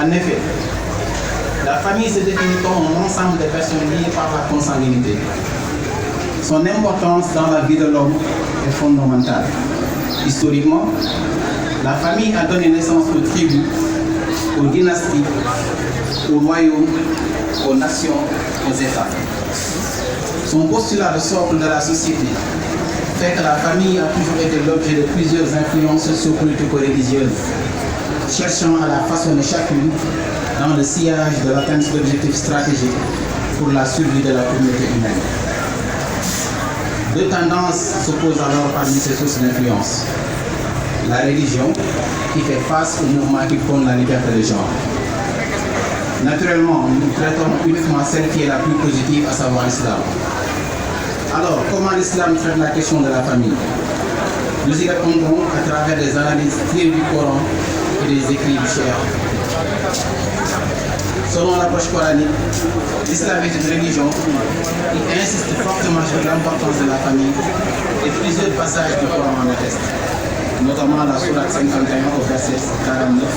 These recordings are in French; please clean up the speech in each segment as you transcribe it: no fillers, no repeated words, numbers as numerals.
En effet, la famille se définit comme un ensemble de personnes liées par la consanguinité. Son importance dans la vie de l'homme est fondamentale. Historiquement, la famille a donné naissance aux tribus, aux dynasties, aux royaumes, aux nations, aux États. Son postulat de socle de la société fait que la famille a toujours été l'objet de plusieurs influences socio-politico-religieuses, cherchant à la façonner chacune dans le sillage de l'atteinte d'objectifs stratégiques pour la survie de la communauté humaine. Deux tendances s'opposent alors parmi ces sources d'influence. La religion, qui fait face au mouvement qui prône la liberté de genre. Naturellement, nous traitons uniquement celle qui est la plus positive, à savoir l'islam. Alors, comment l'islam traite la question de la famille? Nous y répondrons à travers des analyses tirées du Coran et des écrits du Cheikh. Selon l'approche coranique, l'islam est une religion qui insiste fortement sur l'importance de la famille et plusieurs passages du Coran en attestent, notamment la sourate 51 au verset 49,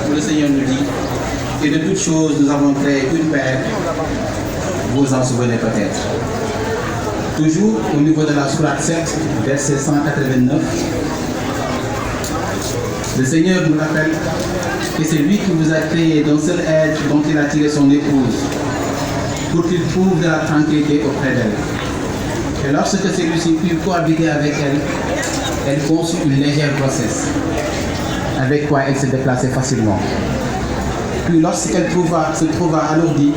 où le Seigneur nous dit « Et de toutes choses, nous avons créé une paire, vous en souvenez peut-être ». Toujours au niveau de la sourate 7, verset 189, le Seigneur nous rappelle que c'est lui qui vous a créé d'un seul être dont il a tiré son épouse, pour qu'il trouve de la tranquillité auprès d'elle. Et lorsque celui-ci put cohabiter avec elle, elle conçut une légère grossesse, avec quoi elle se déplaçait facilement. Puis lorsqu'elle se trouva alourdie,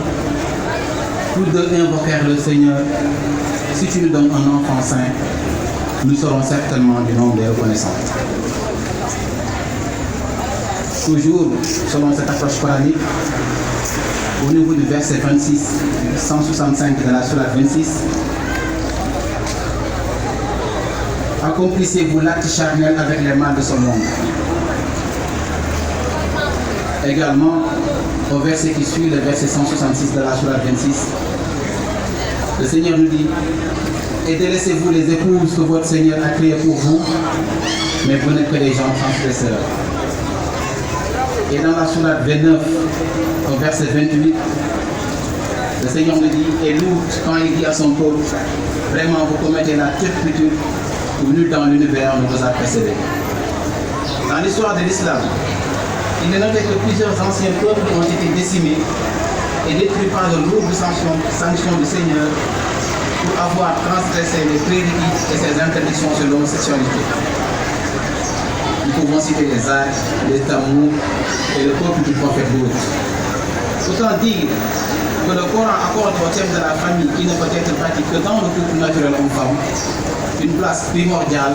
tous deux invoquèrent le Seigneur. Si tu nous donnes un enfant saint, nous serons certainement du nombre des reconnaissants. Toujours selon cette approche coranique, au niveau du verset 26, 165 de la sourate 26, accomplissez-vous l'acte charnel avec les mâles de ce monde. Également, au verset qui suit, le verset 166 de la sourate 26, le Seigneur nous dit « Et délaissez-vous les épouses que votre Seigneur a créées pour vous, mais vous n'êtes que des gens transgresseurs. » Et dans la sourate 29, au verset 28, le Seigneur nous dit « Et Lut, quand il dit à son peuple, vraiment vous commettez la turpitude où nul dans l'univers ne vous a précédé. » Dans l'histoire de l'islam, il est noté que plusieurs anciens peuples ont été décimés et détruits par de lourdes sanctions du Seigneur pour avoir transgressé les prérequis et ses interdictions sur l'homosexualité. Nous pouvons citer les Arcs, les Tamours et le peuple du prophète Lut. Autant dire que le Coran accorde au thème de la famille qui ne peut être bâti que dans le couple naturel homme-femme une place primordiale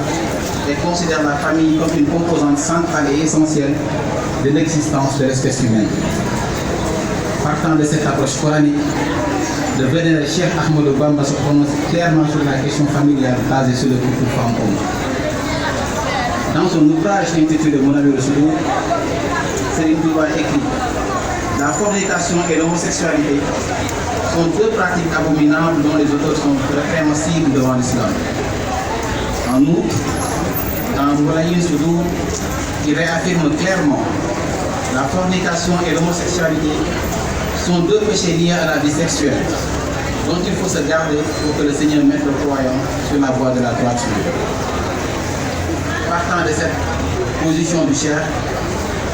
et considère la famille comme une composante centrale et essentielle de l'existence de l'espèce humaine. Partant de cette approche coranique, le vénéré Cheikh Ahmadou Bamba se prononce clairement sur la question familiale basée sur le couple femme-homme. Dans son ouvrage intitulé Mon ami Rassoulou, Serigne Touba écrit « La fornication et l'homosexualité sont deux pratiques abominables dont les auteurs sont répréhensibles devant l'islam. » En outre, dans Moulayin Soudou, il réaffirme clairement la fornication et l'homosexualité sont deux péchés liés à la vie sexuelle, dont il faut se garder pour que le Seigneur mette le croyant sur la voie de la droiture. Partant de cette position du Cheikh,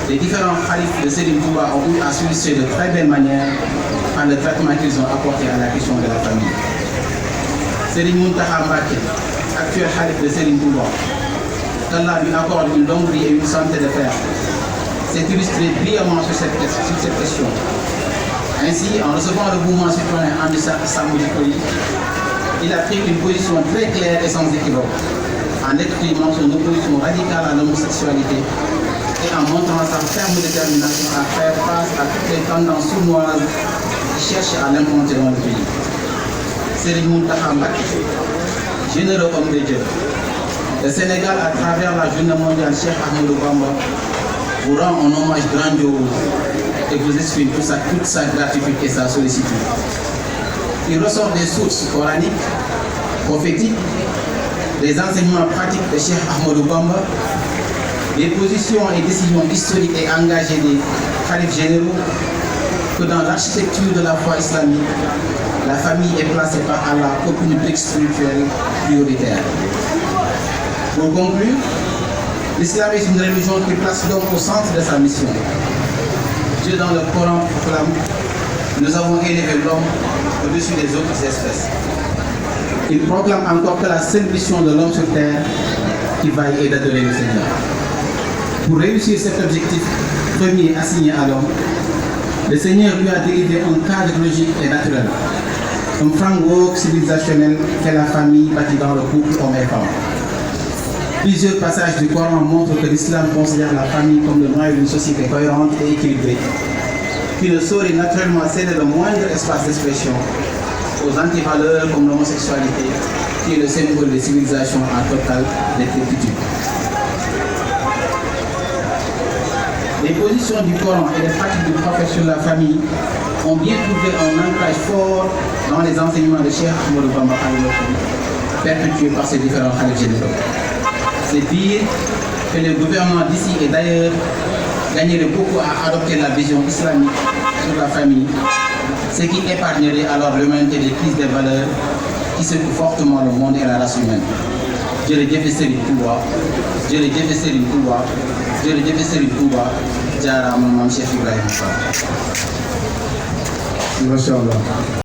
les différents khalifes de Serigne Touba ont eu à s'illustrer de très belle manière par le traitement qu'ils ont apporté à la question de la famille. Serigne Mountakha Mbacké, actuel khalif de Serigne Touba, qu'Allah lui accorde une longue vie et une santé de fer, s'est illustré brillamment sur cette question. Ainsi, en recevant le mouvement citoyen Anti-Samodikoli, il a pris une position très claire et sans équivoque, en exprimant son opposition radicale à l'homosexualité et en montrant sa ferme détermination à faire face à toutes les tendances sournoises qui cherchent à l'implanter dans le pays. Serigne Mountakha Mbacké, généreux homme de Dieu, le Sénégal, à travers la journée mondiale Cheikh Ahmadou Bamba, vous rend un hommage grandiose et vous exprime toute sa gratitude et sa sollicitude. Il ressort des sources coraniques, prophétiques, des enseignements pratiques de Cheikh Ahmadou Bamba des positions et décisions historiques et engagées des khalifes généraux que dans l'architecture de la foi islamique, la famille est placée par Allah comme une brique spirituelle prioritaire. Pour conclure, l'islam est une religion qui place l'homme au centre de sa mission. Dieu dans le Coran proclame: nous avons élevé l'homme au-dessus des autres espèces. Il proclame encore que la seule mission de l'homme sur terre qui vaille est d'adorer le Seigneur. Pour réussir cet objectif premier assigné à l'homme, le Seigneur lui a délivré un cadre logique et naturel, un framework civilisationnel qu'est la famille bâtie dans le couple homme et femme. Plusieurs passages du Coran montrent que l'islam considère la famille comme le noyau d'une société cohérente et équilibrée, qui ne saurait naturellement céder le moindre espace d'expression aux antivaleurs comme l'homosexualité, qui est le symbole des civilisations en totale décrépitude. Les positions du Coran et les pratiques du prophète sur la famille ont bien trouvé un ancrage fort dans les enseignements de Cheikh Ahmadou Bamba, perpétués par ces différents khalifes généraux. C'est dire que les gouvernements d'ici et d'ailleurs gagneraient beaucoup à adopter la vision islamique sur la famille, ce qui épargnerait alors l'humanité des crises des valeurs qui secouent fortement le monde et la race humaine. Jërëjëf Serigne Touba, jërëjëf Serigne Touba, jërëjëf Serigne Touba, jaaraama Maam Cheikh Ibrahima Fall. Macha Allah.